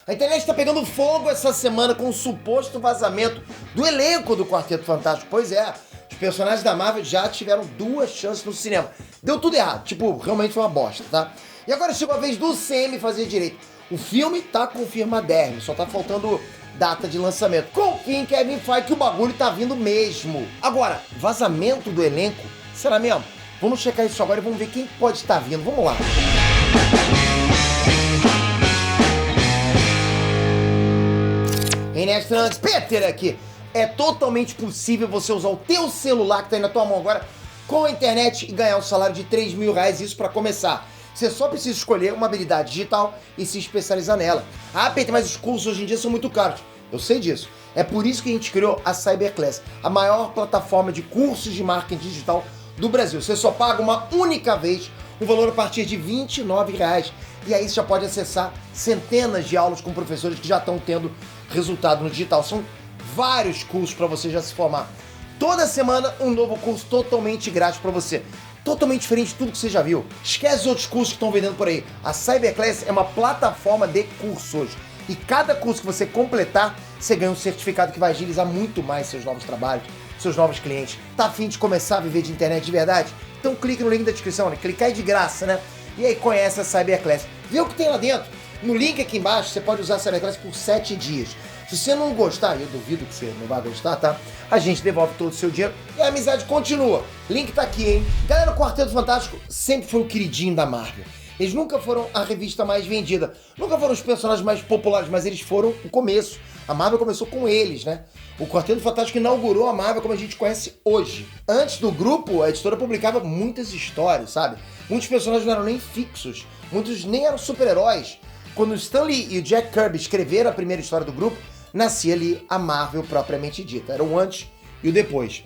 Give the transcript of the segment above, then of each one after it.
A internet tá pegando fogo essa semana com o suposto vazamento do elenco do Quarteto Fantástico. Pois é, os personagens da Marvel já tiveram 2 chances no cinema. Deu tudo errado, tipo, realmente foi uma bosta, tá? E agora chegou a vez do CM fazer direito. O filme tá confirmadérrimo, só tá faltando data de lançamento. Confia em Kevin Feige que o bagulho tá vindo mesmo. Agora, vazamento do elenco? Será mesmo? Vamos checar isso agora e vamos ver quem pode estar vindo. Vamos lá. Reinestrantes, Peter aqui. É totalmente possível você usar o teu celular que tá aí na tua mão agora com a internet e ganhar um salário de R$3.000, isso pra começar. Você só precisa escolher uma habilidade digital e se especializar nela. Ah, Peter, mas os cursos hoje em dia são muito caros. Eu sei disso. É por isso que a gente criou a Cyberclass, a maior plataforma de cursos de marketing digital do Brasil. Você só paga uma única vez um valor a partir de R$29. E aí você já pode acessar centenas de aulas com professores que já estão tendo resultado no digital. São vários cursos para você já se formar. Toda semana um novo curso totalmente grátis para você. Totalmente diferente de tudo que você já viu. Esquece os outros cursos que estão vendendo por aí. A Cyberclass é uma plataforma de cursos. E cada curso que você completar, você ganha um certificado que vai agilizar muito mais seus novos trabalhos, seus novos clientes. Tá afim de começar a viver de internet de verdade? Então clique no link da descrição, né? Clicar aí de graça, né? E aí conhece a Cyberclass. Vê o que tem lá dentro. No link aqui embaixo, você pode usar a Cyberclass por 7 dias. Se você não gostar, e eu duvido que você não vai gostar, tá? A gente devolve todo o seu dinheiro e a amizade continua. Link tá aqui, hein? Galera, o Quarteto Fantástico sempre foi o queridinho da Marvel. Eles nunca foram a revista mais vendida, nunca foram os personagens mais populares, mas eles foram o começo. A Marvel começou com eles, né? O Quarteto Fantástico inaugurou a Marvel como a gente conhece hoje. Antes do grupo, a editora publicava muitas histórias, sabe? Muitos personagens não eram nem fixos, muitos nem eram super-heróis. Quando o Stan Lee e o Jack Kirby escreveram a primeira história do grupo, nascia ali a Marvel propriamente dita. Era o antes e o depois.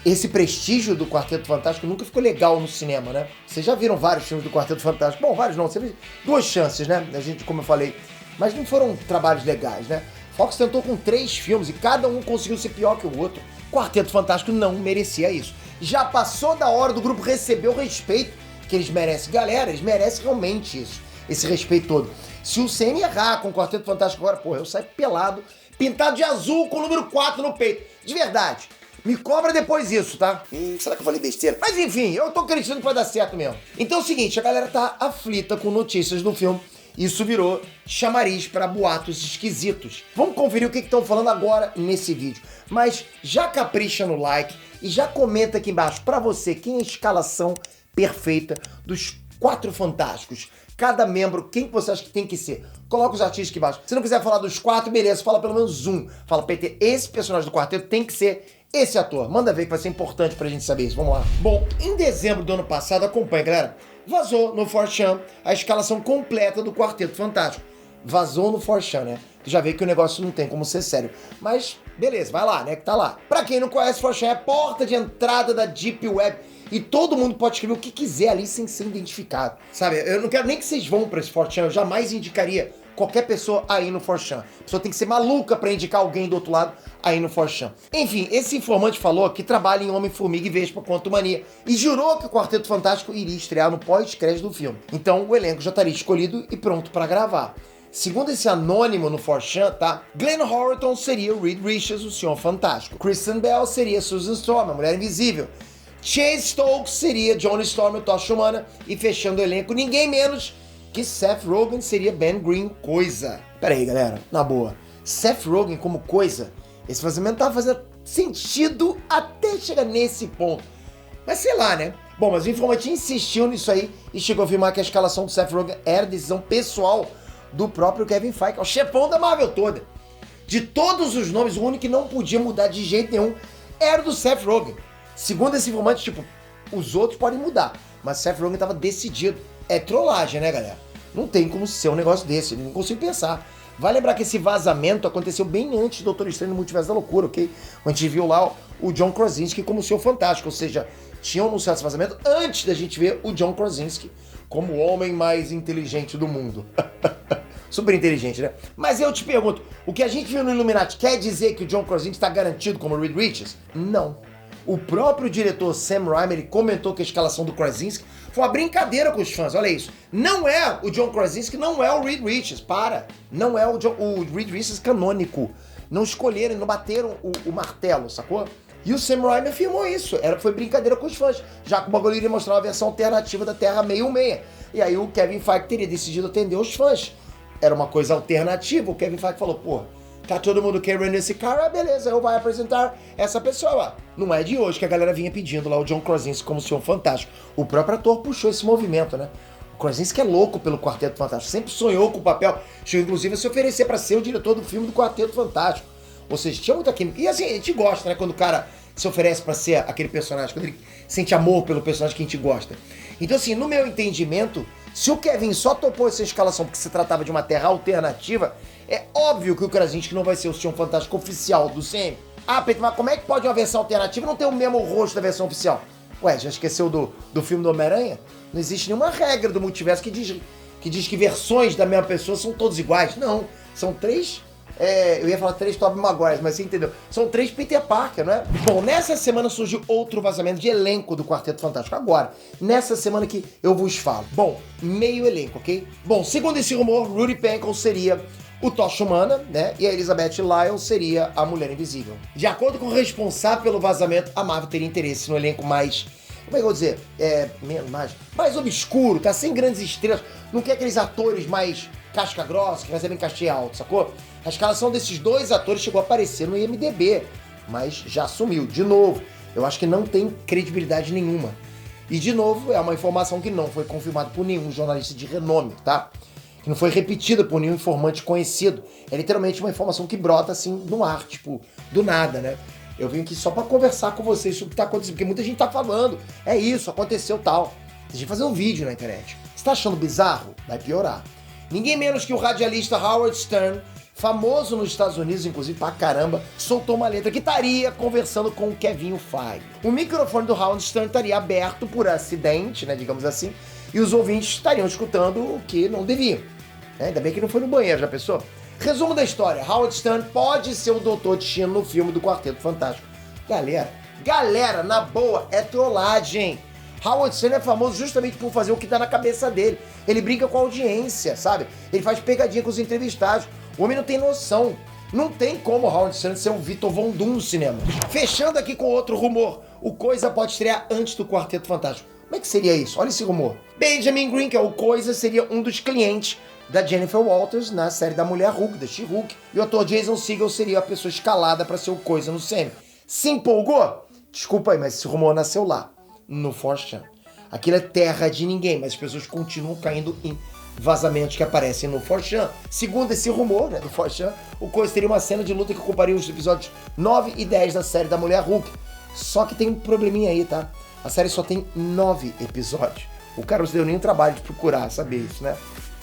Esse prestígio do Quarteto Fantástico nunca ficou legal no cinema, né? Vocês já viram vários filmes do Quarteto Fantástico. Bom, vários não, você viu 2 chances, né? A gente, como eu falei, mas não foram trabalhos legais, né? Fox tentou com 3 filmes e cada um conseguiu ser pior que o outro. Quarteto Fantástico não merecia isso. Já passou da hora do grupo receber o respeito que eles merecem. Galera, eles merecem realmente isso, esse respeito todo. Se o CM errar com o Quarteto Fantástico agora, porra, eu saio pelado, pintado de azul com o número 4 no peito. De verdade. Me cobra depois isso, tá? Será que eu falei besteira? Mas enfim, eu tô acreditando que vai dar certo mesmo. Então é o seguinte, a galera tá aflita com notícias do filme. Isso virou chamariz para boatos esquisitos. Vamos conferir o que estão falando agora nesse vídeo. Mas já capricha no like e já comenta aqui embaixo pra você quem é a escalação perfeita dos 4 fantásticos. Cada membro, quem que você acha que tem que ser? Coloca os artistas aqui embaixo. Se não quiser falar dos 4, beleza, fala pelo menos um. Fala, Peter, esse personagem do quarteto tem que ser esse ator. Manda ver que vai ser importante pra gente saber isso. Vamos lá. Bom, em dezembro do ano passado, acompanha, galera, vazou no 4chan a escalação completa do Quarteto Fantástico. Vazou no 4chan, né? Tu já vê que o negócio não tem como ser sério. Mas, beleza, vai lá, né? Que tá lá. Pra quem não conhece, 4chan é a porta de entrada da Deep Web. E todo mundo pode escrever o que quiser ali sem ser identificado. Sabe, eu não quero nem que vocês vão pra esse 4chan. Eu jamais indicaria qualquer pessoa aí no 4chan. A pessoa tem que ser maluca pra indicar alguém do outro lado aí no 4chan. Enfim, esse informante falou que trabalha em Homem-Formiga e Vespa Quantumania e jurou que o Quarteto Fantástico iria estrear no pós-crédito do filme. Então o elenco já estaria escolhido e pronto pra gravar. Segundo esse anônimo no 4chan, tá? Glenn Howerton seria o Reed Richards, o Senhor Fantástico. Kristen Bell seria Susan Storm, a Mulher Invisível. Chase Stokes seria Johnny Storm, o Tocha Humana. E fechando o elenco, ninguém menos que Seth Rogen seria Ben Green, Coisa. Pera aí, galera, na boa. Seth Rogen como Coisa? Esse vazamento tava fazendo sentido até chegar nesse ponto. Mas sei lá, né? Bom, mas o informante insistiu nisso aí e chegou a afirmar que a escalação do Seth Rogen era decisão pessoal do próprio Kevin Feige, o chefão da Marvel toda. De todos os nomes, o único que não podia mudar de jeito nenhum era o do Seth Rogen. Segundo esse informante, tipo, os outros podem mudar, mas Seth Rogen tava decidido. É trollagem, né, galera? Não tem como ser um negócio desse, não consigo pensar. Vai lembrar que esse vazamento aconteceu bem antes do Doutor Estranho no Multiverso da Loucura, ok? A gente viu lá o John Krasinski como o Senhor Fantástico, ou seja, tinham anunciado esse vazamento antes da gente ver o John Krasinski como o homem mais inteligente do mundo. Super inteligente, né? Mas eu te pergunto, o que a gente viu no Illuminati quer dizer que o John Krasinski está garantido como Reed Richards? Não. O próprio diretor Sam Raimi, ele comentou que a escalação do Krasinski foi uma brincadeira com os fãs, olha isso. Não é o John Krasinski, não é o Reed Richards, para. Não é o Reed Richards canônico. Não escolheram, não bateram o martelo, sacou? E o Sam Raimi afirmou isso, foi brincadeira com os fãs, já que o bagulho iria mostrar uma versão alternativa da Terra 616. E aí o Kevin Feige teria decidido atender os fãs. Era uma coisa alternativa, o Kevin Feige falou, pô, tá todo mundo querendo esse cara, beleza, eu vou apresentar essa pessoa. Não é de hoje que a galera vinha pedindo lá o John Krasinski como Senhor Fantástico. O próprio ator puxou esse movimento, né? O Krasinski é louco pelo Quarteto Fantástico, sempre sonhou com o papel, chegou inclusive a se oferecer pra ser o diretor do filme do Quarteto Fantástico. Ou seja, tinha muita química. E assim, a gente gosta, né, quando o cara se oferece pra ser aquele personagem, quando ele sente amor pelo personagem que a gente gosta. Então assim, no meu entendimento, se o Kevin só topou essa escalação porque se tratava de uma terra alternativa, é óbvio que o Krasinski não vai ser o Senhor Fantástico oficial do CM. Ah, Pedro, mas como é que pode uma versão alternativa não ter o mesmo rosto da versão oficial? Ué, já esqueceu do filme do Homem-Aranha? Não existe nenhuma regra do multiverso que diz que versões da mesma pessoa são todas iguais. Não, são três... eu ia falar 3 Tobey Maguire, mas você entendeu. São 3 Peter Parker, não é? Bom, nessa semana surgiu outro vazamento de elenco do Quarteto Fantástico. Agora, nessa semana que eu vos falo. Bom, meio elenco, ok? Bom, segundo esse rumor, Rudy Pankle seria o Tocha Humana, né? E a Elizabeth Lyles seria a Mulher Invisível. De acordo com o responsável pelo vazamento, a Marvel teria interesse no elenco mais... Como é que eu vou dizer? Mais obscuro, tá? Sem grandes estrelas. Não quer aqueles atores mais casca grossa, que recebem cachê alto, sacou? A escalação desses 2 atores chegou a aparecer no IMDb, mas já sumiu. De novo, eu acho que não tem credibilidade nenhuma. E, de novo, é uma informação que não foi confirmada por nenhum jornalista de renome, tá? Que não foi repetida por nenhum informante conhecido. É literalmente uma informação que brota, assim, no ar, tipo, do nada, né? Eu vim aqui só pra conversar com vocês sobre o que tá acontecendo, porque muita gente tá falando, é isso, aconteceu tal. Tem gente que fazer um vídeo na internet. Você tá achando bizarro? Vai piorar. Ninguém menos que o radialista Howard Stern, famoso nos Estados Unidos, inclusive pra caramba, soltou uma letra que estaria conversando com o Kevin Feige. O microfone do Howard Stern estaria aberto por acidente, né, digamos assim, e os ouvintes estariam escutando o que não deviam. Ainda bem que não foi no banheiro, já pensou? Resumo da história, Howard Stern pode ser o Dr. Destino no filme do Quarteto Fantástico. Galera, na boa, é trollagem. Howard Stern é famoso justamente por fazer o que tá na cabeça dele. Ele brinca com a audiência, sabe? Ele faz pegadinha com os entrevistados. O homem não tem noção. Não tem como Howard Stern ser o Victor Von Doom no cinema. Fechando aqui com outro rumor. O Coisa pode estrear antes do Quarteto Fantástico. Como é que seria isso? Olha esse rumor. Benjamin Green, que é o Coisa, seria um dos clientes da Jennifer Walters na série da Mulher Hulk, da She-Hulk. E o ator Jason Segel seria a pessoa escalada para ser o Coisa no CM. Se empolgou? Desculpa aí, mas esse rumor nasceu lá, no 4chan. Aquilo é terra de ninguém, mas as pessoas continuam caindo em vazamentos que aparecem no 4chan. Segundo esse rumor, né, do 4chan, o Coisa teria uma cena de luta que ocuparia os episódios 9 e 10 da série da Mulher Hulk. Só que tem um probleminha aí, tá? A série só tem 9 episódios. O cara não se deu nem o trabalho de procurar saber isso, né?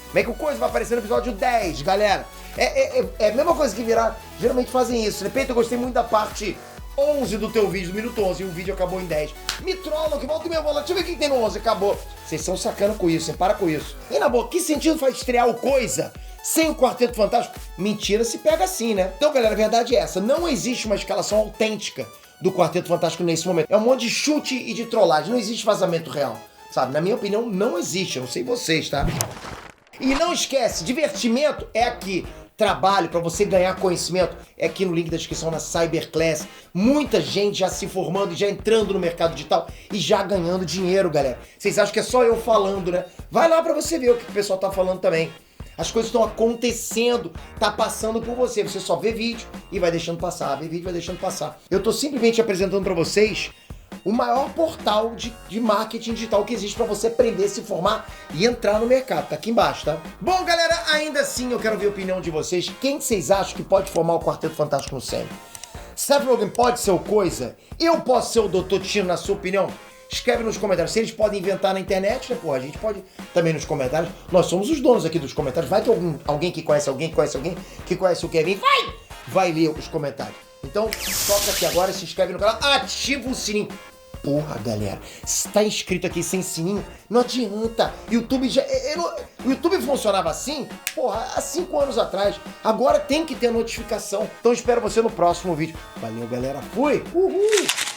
Como é que o Coisa vai aparecer no episódio 10, galera? É a mesma coisa que virar... Geralmente fazem isso. De repente eu gostei muito da parte 11 do teu vídeo, do minuto 11, e o vídeo acabou em 10. Me trollam, que volta e meia bola. Deixa eu ver o que tem no 11, acabou. Vocês são sacana com isso, hein? Para com isso. E na boa, que sentido faz estrear o Coisa sem o Quarteto Fantástico? Mentira se pega assim, né? Então, galera, a verdade é essa. Não existe uma escalação autêntica do Quarteto Fantástico nesse momento. É um monte de chute e de trollagem. Não existe vazamento real, sabe? Na minha opinião, não existe. Eu não sei vocês, tá? E não esquece, divertimento é aqui. Trabalho para você ganhar conhecimento é aqui no link da descrição na Cyberclass. Muita gente já se formando e já entrando no mercado digital e já ganhando dinheiro, galera. Vocês acham que é só eu falando, né? Vai lá para você ver o que o pessoal tá falando também. As coisas estão acontecendo, tá passando por você. Você só vê vídeo e vai deixando passar, vê vídeo e vai deixando passar. Eu tô simplesmente apresentando para vocês o maior portal de marketing digital que existe para você aprender, se formar e entrar no mercado. Tá aqui embaixo, tá? Bom, galera, ainda assim eu quero ver a opinião de vocês. Quem vocês acham que pode formar o Quarteto Fantástico no CM? Seth Rogen pode ser o Coisa? Eu posso ser o Dr. Destino, na sua opinião? Escreve nos comentários. Se eles podem inventar na internet, né, pô, a gente pode também nos comentários. Nós somos os donos aqui dos comentários. Vai ter alguém que conhece alguém, que conhece alguém, que conhece o Kevin. Vai ler os comentários. Então, toca aqui agora, se inscreve no canal, ativa o sininho. Porra, galera, se tá inscrito aqui sem sininho, não adianta. YouTube o YouTube funcionava assim, porra, há 5 anos atrás. Agora tem que ter notificação. Então espero você no próximo vídeo. Valeu, galera. Fui! Uhul!